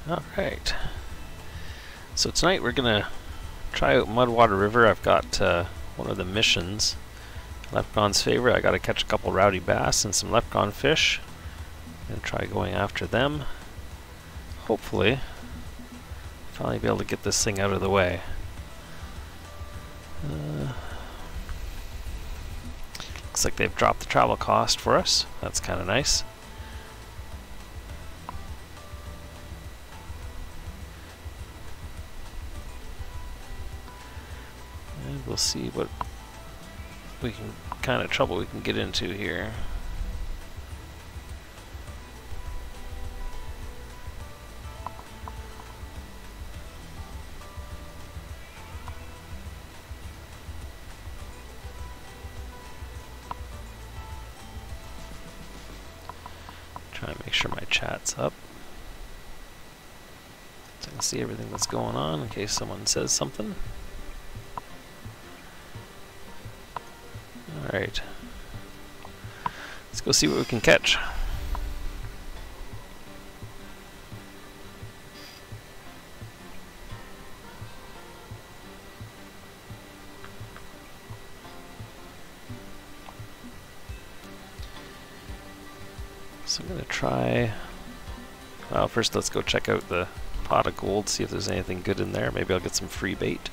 Alright, so tonight we're gonna try out Mudwater River. I've got one of the missions, Lefkon's favorite. I gotta catch a couple rowdy bass and some Lefkon fish and try going after them. Hopefully finally be able to get this thing out of the way. Looks like they've dropped the travel cost for us. That's kind of nice. And we'll see what kind of trouble we can get into here. Try and make sure my chat's up so I can see everything that's going on in case someone says something. Alright, let's go see what we can catch. So I'm going to try, well, first let's go check out the pot of gold, see if there's anything good in there. Maybe I'll get some free bait.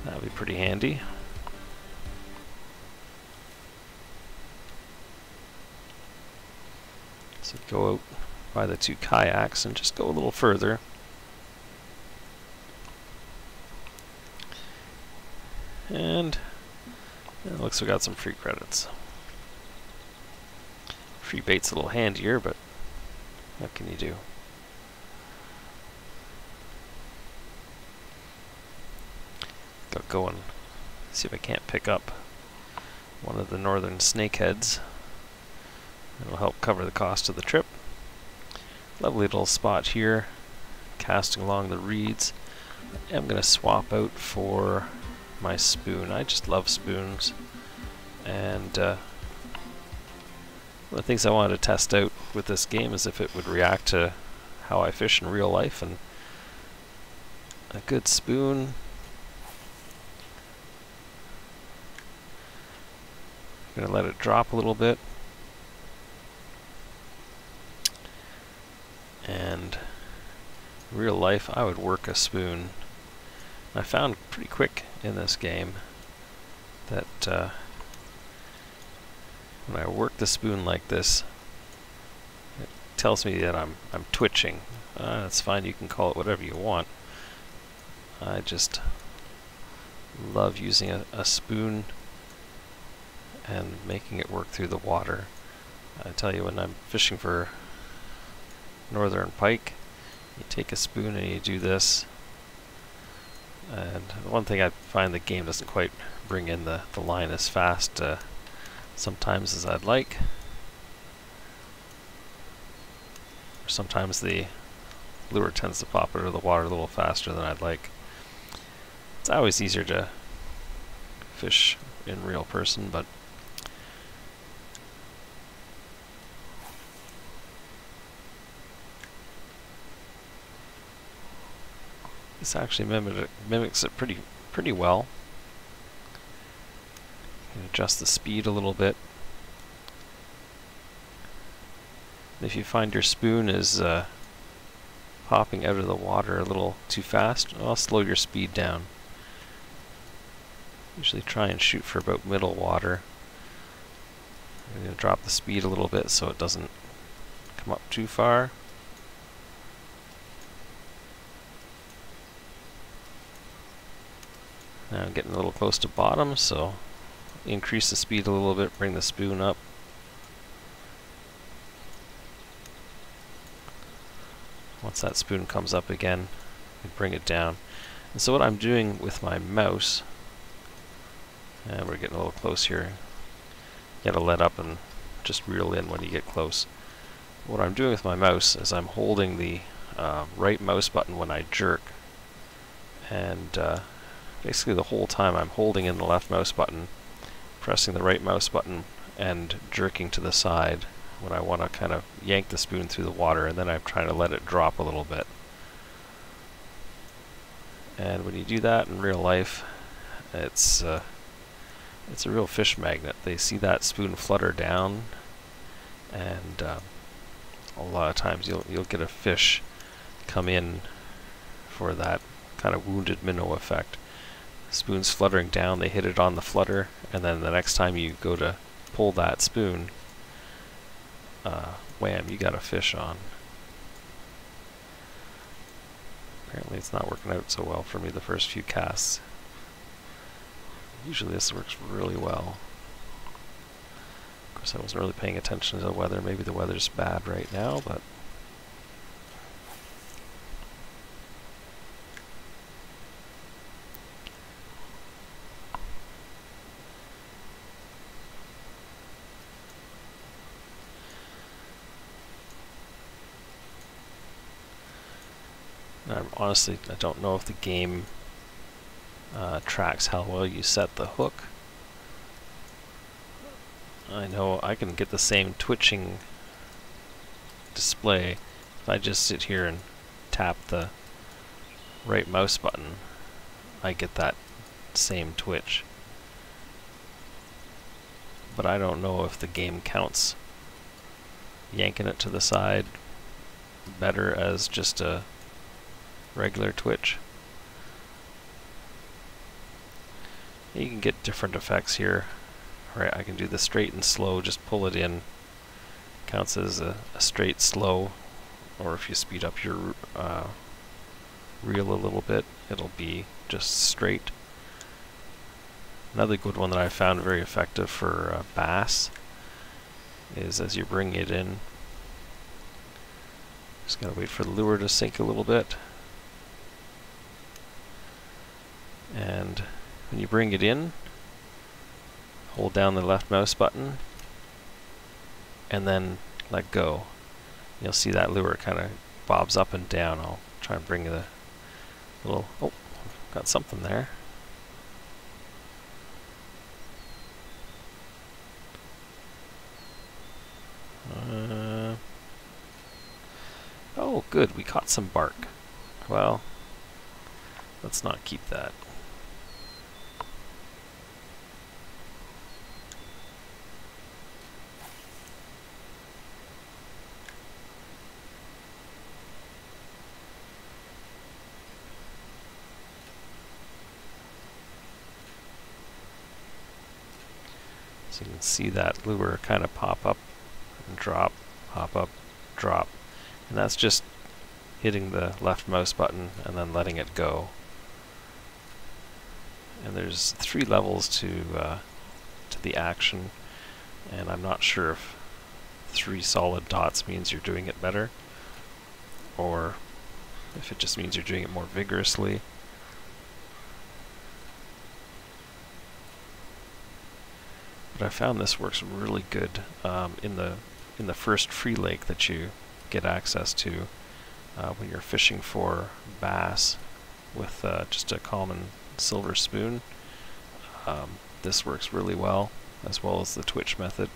That'll be pretty handy. So go out by the two kayaks and just go a little further. And it looks like we got some free credits. Free bait's a little handier, but what can you do? Go and see if I can't pick up one of the northern snakeheads. It'll help cover the cost of the trip. Lovely little spot here, casting along the reeds. I'm going to swap out for my spoon. I just love spoons, and one of the things I wanted to test out with this game is if it would react to how I fish in real life, and a good spoon. I'm going to let it drop a little bit. And in real life, I would work a spoon. I found pretty quick in this game that when I work the spoon like this, it tells me that I'm twitching. That's fine, you can call it whatever you want. I just love using a spoon and making it work through the water. I tell you, when I'm fishing for northern pike, you take a spoon and you do this. And one thing I find the game doesn't quite bring in the line as fast sometimes as I'd like. Or sometimes the lure tends to pop out of the water a little faster than I'd like. It's always easier to fish in real person, but this actually mimics it pretty well. You can adjust the speed a little bit. If you find your spoon is popping out of the water a little too fast, I'll slow your speed down. Usually try and shoot for about middle water. I'm going to drop the speed a little bit so it doesn't come up too far. Now I'm getting a little close to bottom, so increase the speed a little bit, bring the spoon up. Once that spoon comes up again, you bring it down. And so what I'm doing with my mouse, and we're getting a little close here, you gotta let up and just reel in when you get close. What I'm doing with my mouse is I'm holding the right mouse button when I jerk, and basically the whole time I'm holding in the left mouse button, pressing the right mouse button and jerking to the side when I want to kind of yank the spoon through the water, and then I'm trying to let it drop a little bit. And when you do that in real life, it's a real fish magnet. They see that spoon flutter down, and a lot of times you'll get a fish come in for that kind of wounded minnow effect. Spoon's fluttering down, they hit it on the flutter, and then the next time you go to pull that spoon, wham, you got a fish on. Apparently it's not working out so well for me the first few casts. Usually this works really well. Of course, I wasn't really paying attention to the weather. Maybe the weather's bad right now, but honestly, I don't know if the game tracks how well you set the hook. I know I can get the same twitching display if I just sit here and tap the right mouse button. I get that same twitch. But I don't know if the game counts yanking it to the side better as just a regular twitch. You can get different effects here. Right, I can do the straight and slow, just pull it in. Counts as a straight slow, or if you speed up your reel a little bit, it'll be just straight. Another good one that I found very effective for bass is as you bring it in, just gotta wait for the lure to sink a little bit. And when you bring it in, hold down the left mouse button and then let go. You'll see that lure kind of bobs up and down. I'll try and bring the little, oh, got something there. Oh, good, we caught some bark. Well, let's not keep that. So you can see that lure kind of pop up and drop, pop up, drop. And that's just hitting the left mouse button and then letting it go. And there's 3 levels to the action, and I'm not sure if 3 solid dots means you're doing it better, or if it just means you're doing it more vigorously. But I found this works really good in the first free lake that you get access to when you're fishing for bass with just a common silver spoon. This works really well, as well as the twitch method.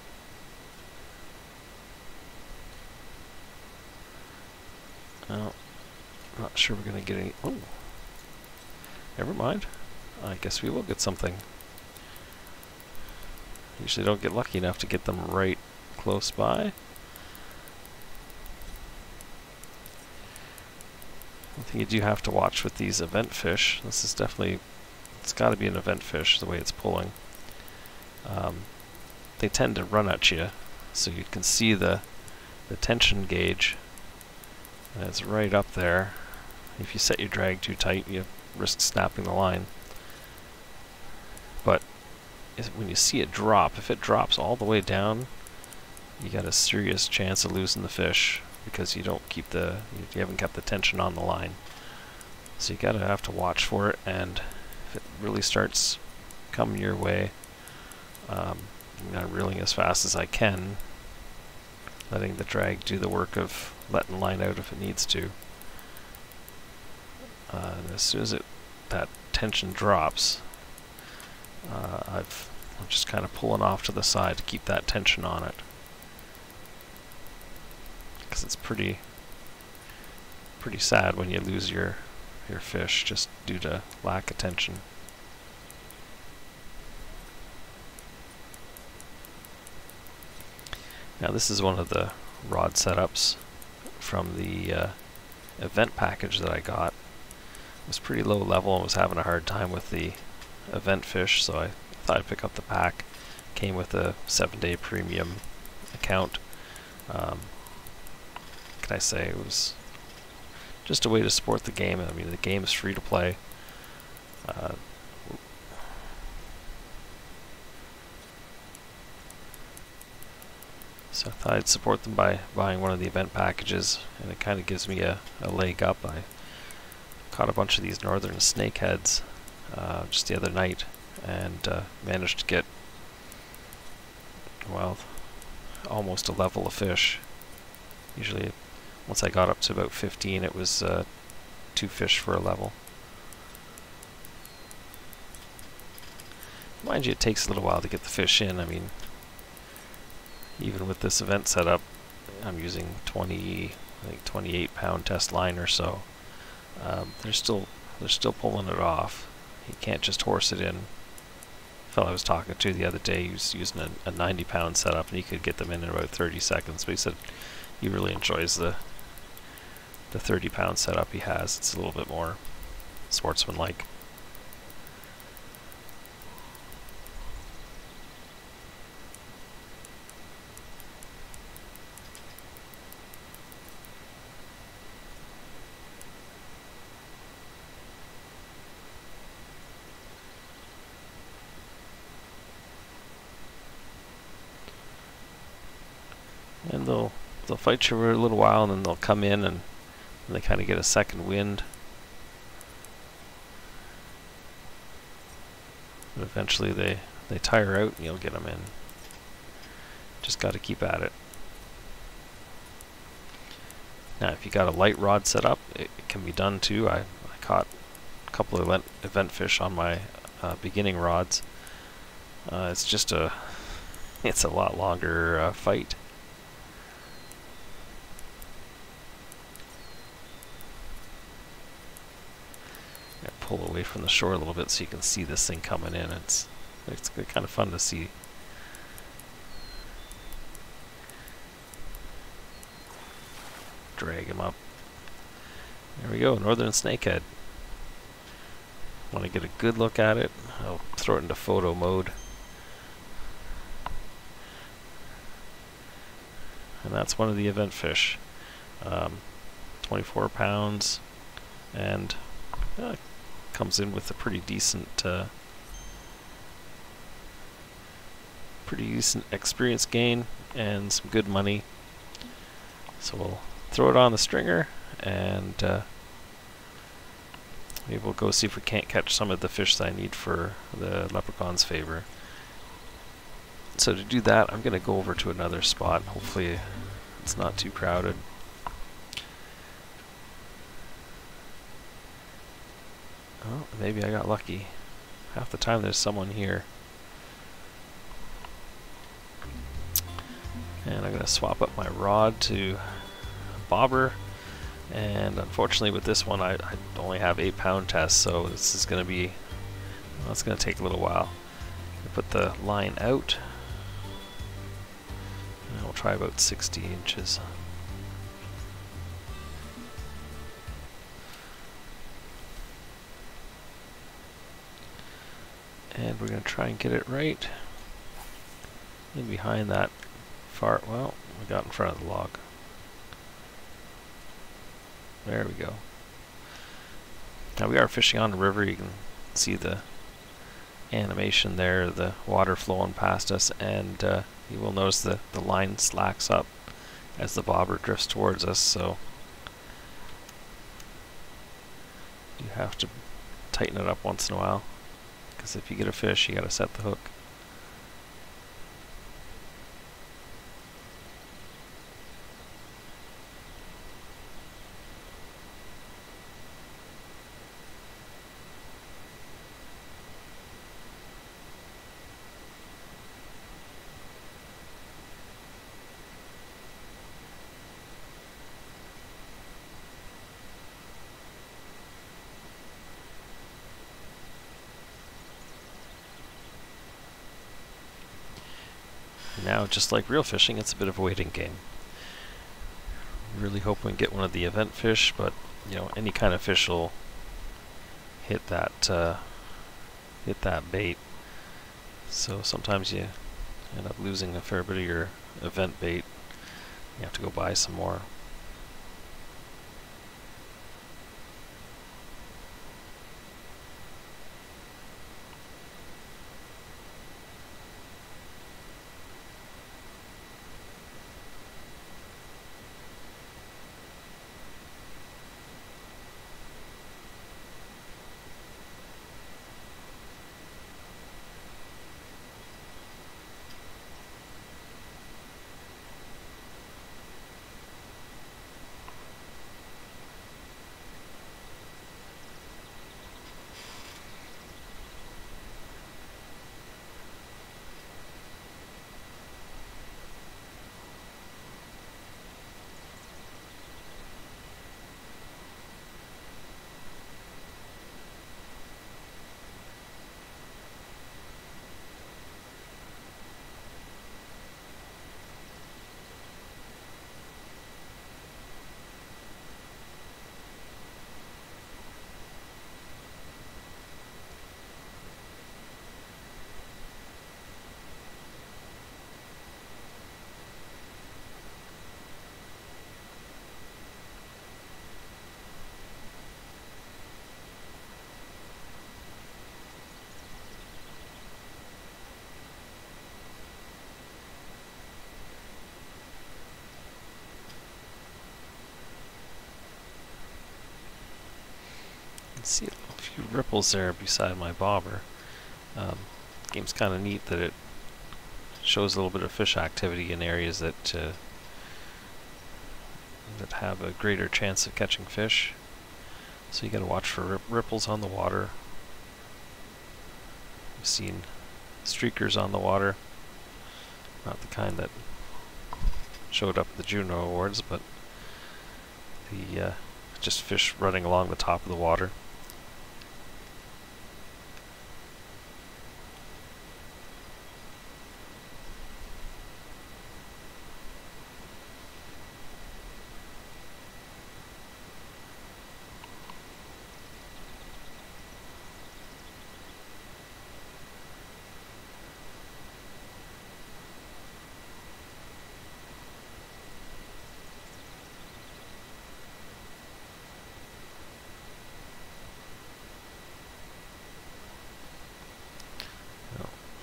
Well, I'm not sure we're going to get any. Oh, never mind. I guess we will get something. Usually don't get lucky enough to get them right close by. One thing you do have to watch with these event fish, this is definitely, it's got to be an event fish the way it's pulling. They tend to run at you, so you can see the tension gauge. And it's right up there. If you set your drag too tight, you risk snapping the line. But when you see it drop, if it drops all the way down, you got a serious chance of losing the fish because you don't keep you haven't kept the tension on the line. So you gotta have to watch for it, and if it really starts coming your way, I'm reeling as fast as I can, letting the drag do the work of letting line out if it needs to. And as soon as that tension drops, I'm just kind of pulling off to the side to keep that tension on it, because it's pretty sad when you lose your your fish just due to lack of tension. Now this is one of the rod setups from the event package that I got. It was pretty low level and was having a hard time with the event fish, so I thought I'd pick up the pack. Came with a 7-day premium account. Can I say it was just a way to support the game. I mean, the game is free to play. So I thought I'd support them by buying one of the event packages, and it kind of gives me a leg up. I caught a bunch of these northern snakeheads just the other night, and managed to get, well, almost a level of fish. Usually, once I got up to about 15, it was 2 fish for a level. Mind you, it takes a little while to get the fish in. I mean, even with this event setup, I'm using 28 pound test line or so. They're still pulling it off. You can't just horse it in. The fellow I was talking to the other day, he was using a 90 pound setup, and he could get them in about 30 seconds. But he said he really enjoys the 30 pound setup he has. It's a little bit more sportsmanlike. And they'll fight you for a little while, and then they'll come in and they kind of get a second wind. But eventually they tire out, and you'll get them in. Just got to keep at it. Now, if you got a light rod set up, it can be done too. I caught a couple of event fish on my beginning rods. It's just it's a lot longer fight. Pull away from the shore a little bit so you can see this thing coming in. It's kind of fun to see. Drag him up. There we go, northern snakehead. Want to get a good look at it? I'll throw it into photo mode. And that's one of the event fish. 24 pounds, and comes in with a pretty decent experience gain and some good money. So we'll throw it on the stringer, and maybe we'll go see if we can't catch some of the fish that I need for the leprechaun's favor. So to do that, I'm going to go over to another spot. Hopefully it's not too crowded. Oh, maybe I got lucky. Half the time there's someone here. And I'm going to swap up my rod to bobber. And unfortunately with this one I only have 8 pound test, so this is going to be, well, it's going to take a little while. Put the line out. And we'll try about 60 inches. And we're going to try and get it right in behind that far, well, we got in front of the log. There we go. Now we are fishing on the river. You can see the animation there, the water flowing past us, and you will notice that the line slacks up as the bobber drifts towards us, so you have to tighten it up once in a while. Because if you get a fish, you got to set the hook. Now, just like real fishing, it's a bit of a waiting game. Really hope we can get one of the event fish, but you know, any kind of fish will hit that bait. So sometimes you end up losing a fair bit of your event bait. You have to go buy some more. See a few ripples there beside my bobber. Game's kind of neat that it shows a little bit of fish activity in areas that that have a greater chance of catching fish. So you got to watch for ripples on the water. I've seen streakers on the water, not the kind that showed up at the Juno Awards, but the just fish running along the top of the water.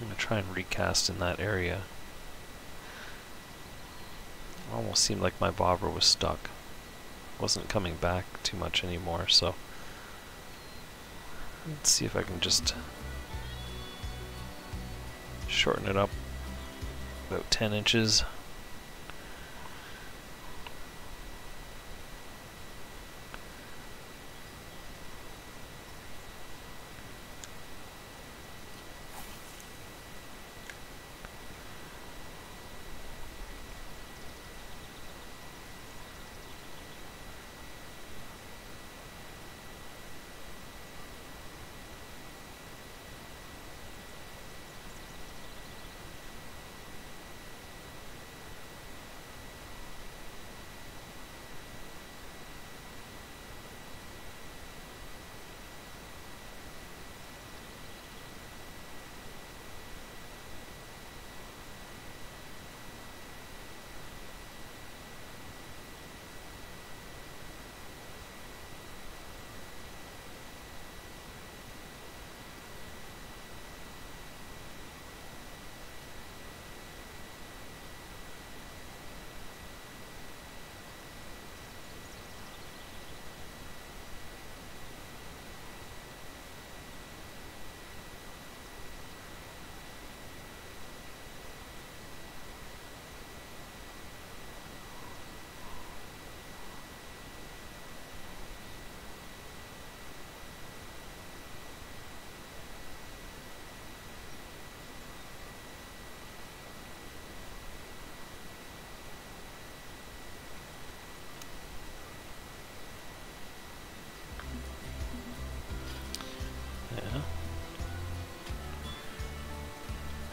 I'm going to try and recast in that area. It almost seemed like my bobber was stuck. Wasn't coming back too much anymore, so let's see if I can just shorten it up about 10 inches.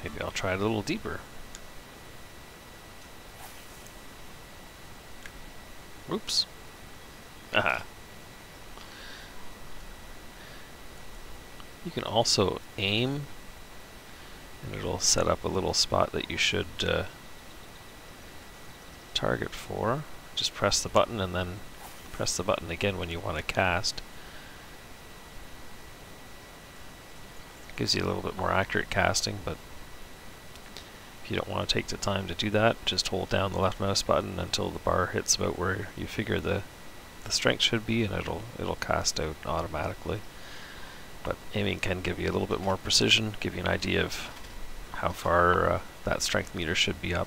Maybe I'll try it a little deeper. Oops. Aha. You can also aim, and it'll set up a little spot that you should target for. Just press the button and then press the button again when you want to cast. Gives you a little bit more accurate casting, but if you don't want to take the time to do that, just hold down the left mouse button until the bar hits about where you figure the strength should be, and it'll cast out automatically. But aiming can give you a little bit more precision, give you an idea of how far that strength meter should be up.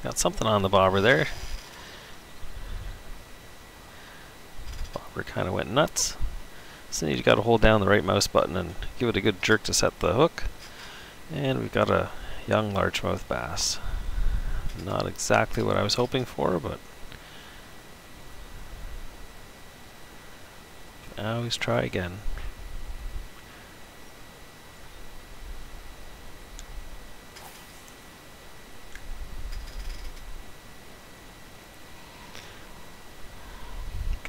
Got something on the bobber there. Bobber kind of went nuts. So you got to hold down the right mouse button and give it a good jerk to set the hook. And we've got a young largemouth bass. Not exactly what I was hoping for, but I always try again.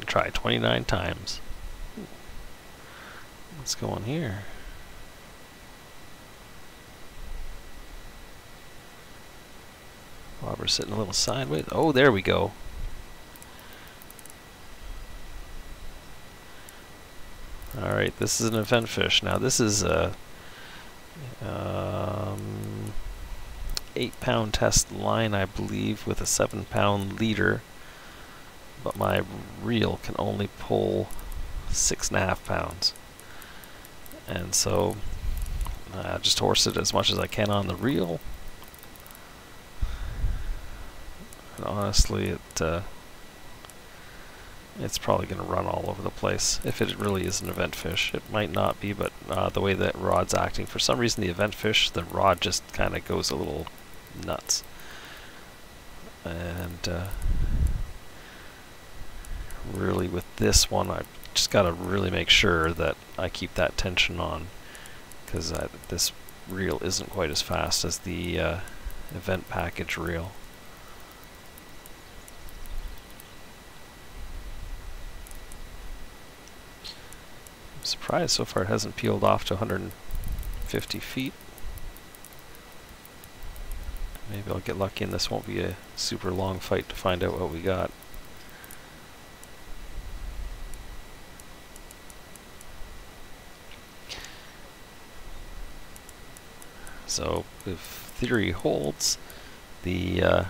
Try 29 times. Let's go on here. Bobber's sitting a little sideways. Oh, there we go. Alright, this is an event fish. Now this is a 8-pound test line, I believe, with a 7-pound leader. But my reel can only pull 6.5 pounds. And so I just horse it as much as I can on the reel. And honestly, it's probably going to run all over the place if it really is an event fish. It might not be, but the way that rod's acting, for some reason the event fish, the rod just kind of goes a little nuts. And really with this one, I just got to really make sure that I keep that tension on, because this reel isn't quite as fast as the event package reel. I'm surprised so far it hasn't peeled off to 150 feet. Maybe I'll get lucky and this won't be a super long fight to find out what we got. So if theory holds, the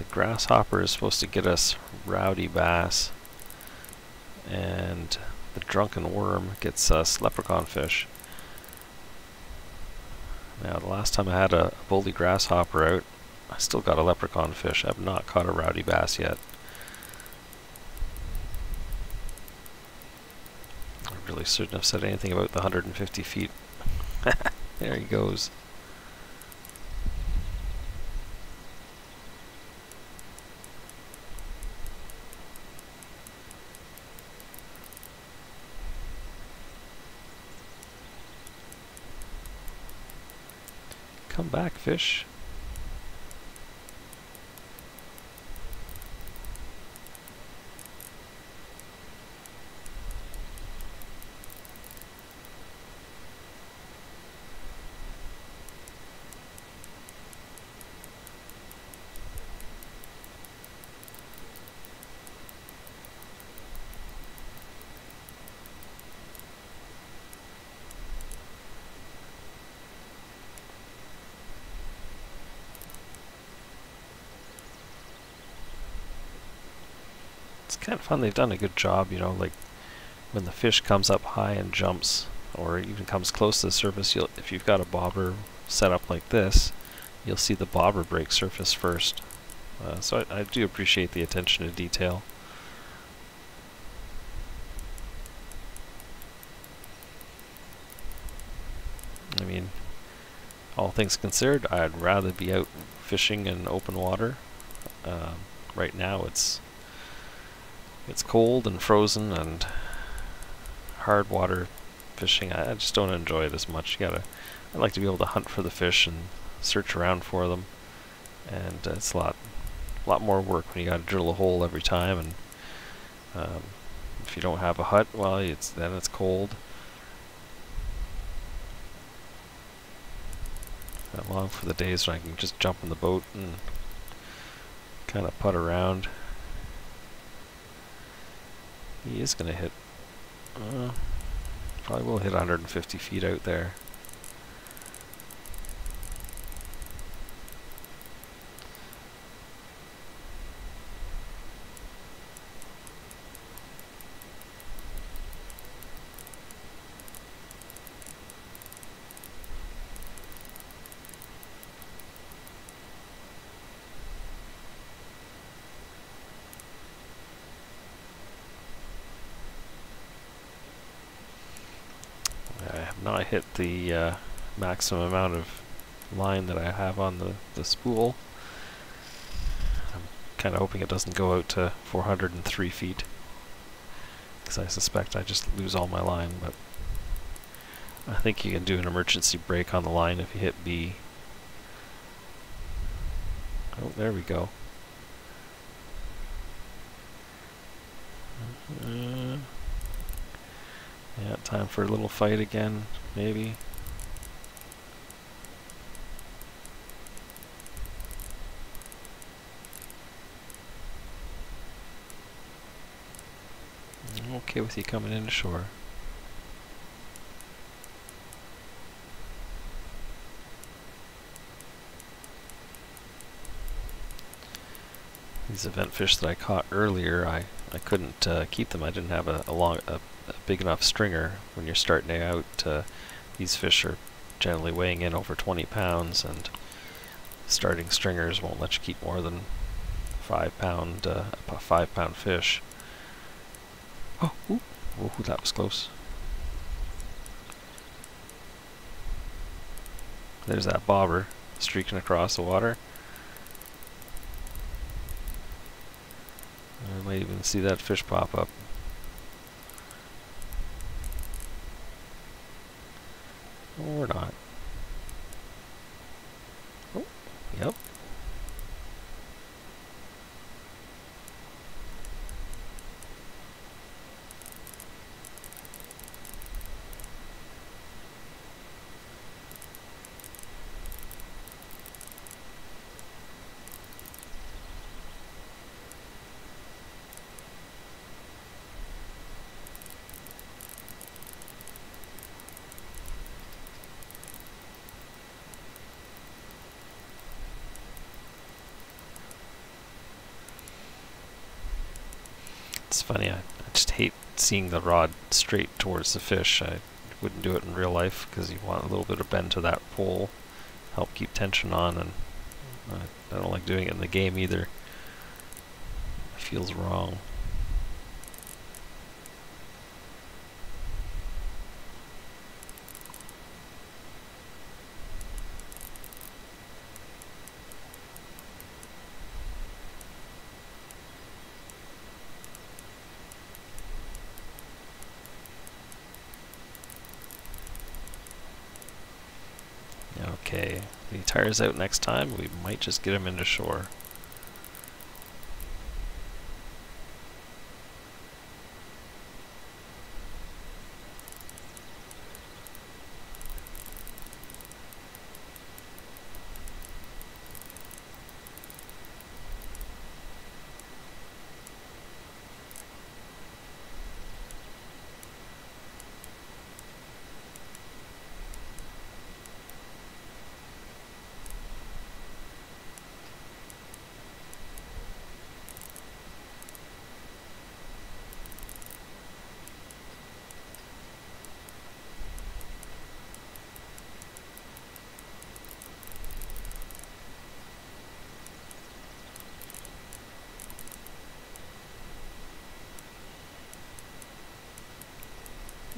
The grasshopper is supposed to get us rowdy bass, and the drunken worm gets us leprechaun fish. Now, the last time I had a bully grasshopper out, I still got a leprechaun fish. I've not caught a rowdy bass yet. I really shouldn't have said anything about the 150 feet. There he goes. Come back, fish. It's kind of fun. They've done a good job, you know, like when the fish comes up high and jumps, or even comes close to the surface, if you've got a bobber set up like this, you'll see the bobber break surface first. So I do appreciate the attention to detail. I mean, all things considered, I'd rather be out fishing in open water. Right now it's cold and frozen and hard water fishing. I just don't enjoy it as much. I like to be able to hunt for the fish and search around for them, and it's a lot more work when you got to drill a hole every time, and if you don't have a hut, well, then it's cold. I long for the days when I can just jump in the boat and kind of putt around. He is going to hit, probably will hit 150 feet out there. Not hit the maximum amount of line that I have on the spool. I'm kind of hoping it doesn't go out to 403 feet, because I suspect I just lose all my line, but I think you can do an emergency brake on the line if you hit B. Oh, there we go. Yeah, time for a little fight again, maybe. I'm okay with you coming in shore. These event fish that I caught earlier, I couldn't keep them. I didn't have a big enough stringer. When you're starting out, these fish are generally weighing in over 20 pounds, and starting stringers won't let you keep more than 5 pound fish. Oh, ooh, that was close. There's that bobber streaking across the water. I might even see that fish pop up. Or not. Oh, yep. It's funny, I just hate seeing the rod straight towards the fish. I wouldn't do it in real life because you want a little bit of bend to that pole, help keep tension on, and I don't like doing it in the game either. It feels wrong. Okay, if he tires out next time, we might just get him into shore.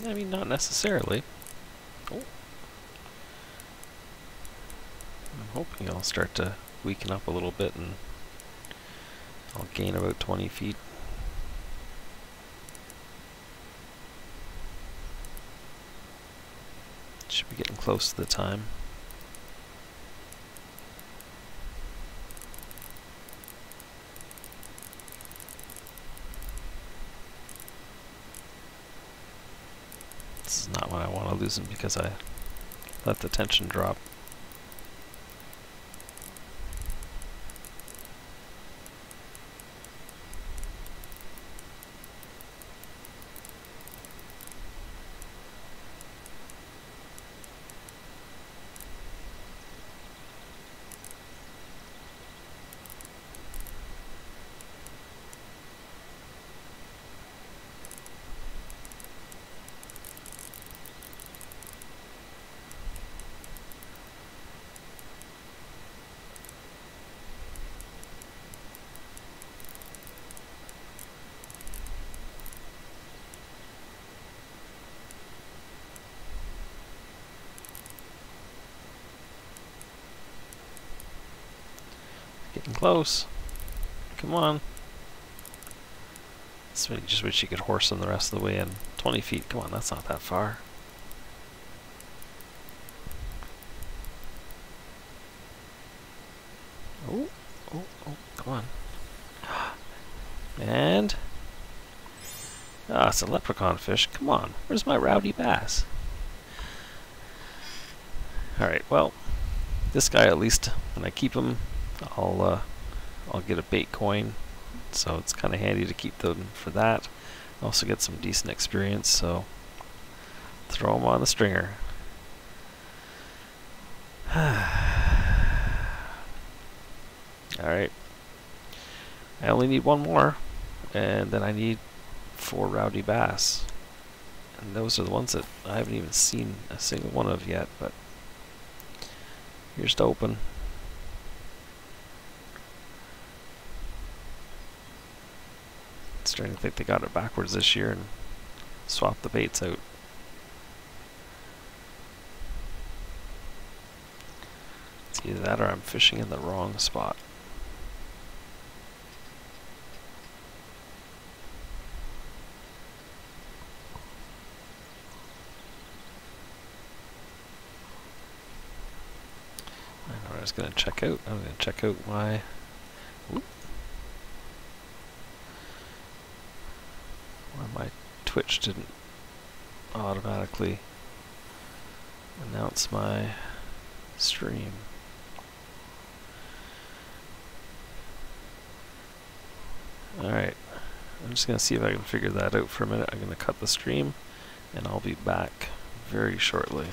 I mean, not necessarily. Oh. I'm hoping I'll start to weaken up a little bit and I'll gain about 20 feet. Should be getting close to the time. This is not when I want to lose him because I let the tension drop. Getting close. Come on. Just wish you could horse him the rest of the way in. 20 feet, come on, that's not that far. Oh, oh, oh, come on. And... ah, it's a leprechaun fish. Come on, where's my rowdy bass? Alright, well, this guy at least, when I keep him, I'll get a bait coin, so it's kind of handy to keep them for that. Also get some decent experience, so throw them on the stringer. Alright, I only need one more, and then I need 4 rowdy bass. And those are the ones that I haven't even seen a single one of yet, but here's to open. Starting to think they got it backwards this year and swapped the baits out. It's either that or I'm fishing in the wrong spot. I know what I was going to check out. I'm going to check out my... Whoop. My Twitch didn't automatically announce my stream. Alright, I'm just going to see if I can figure that out for a minute. I'm going to cut the stream and I'll be back very shortly.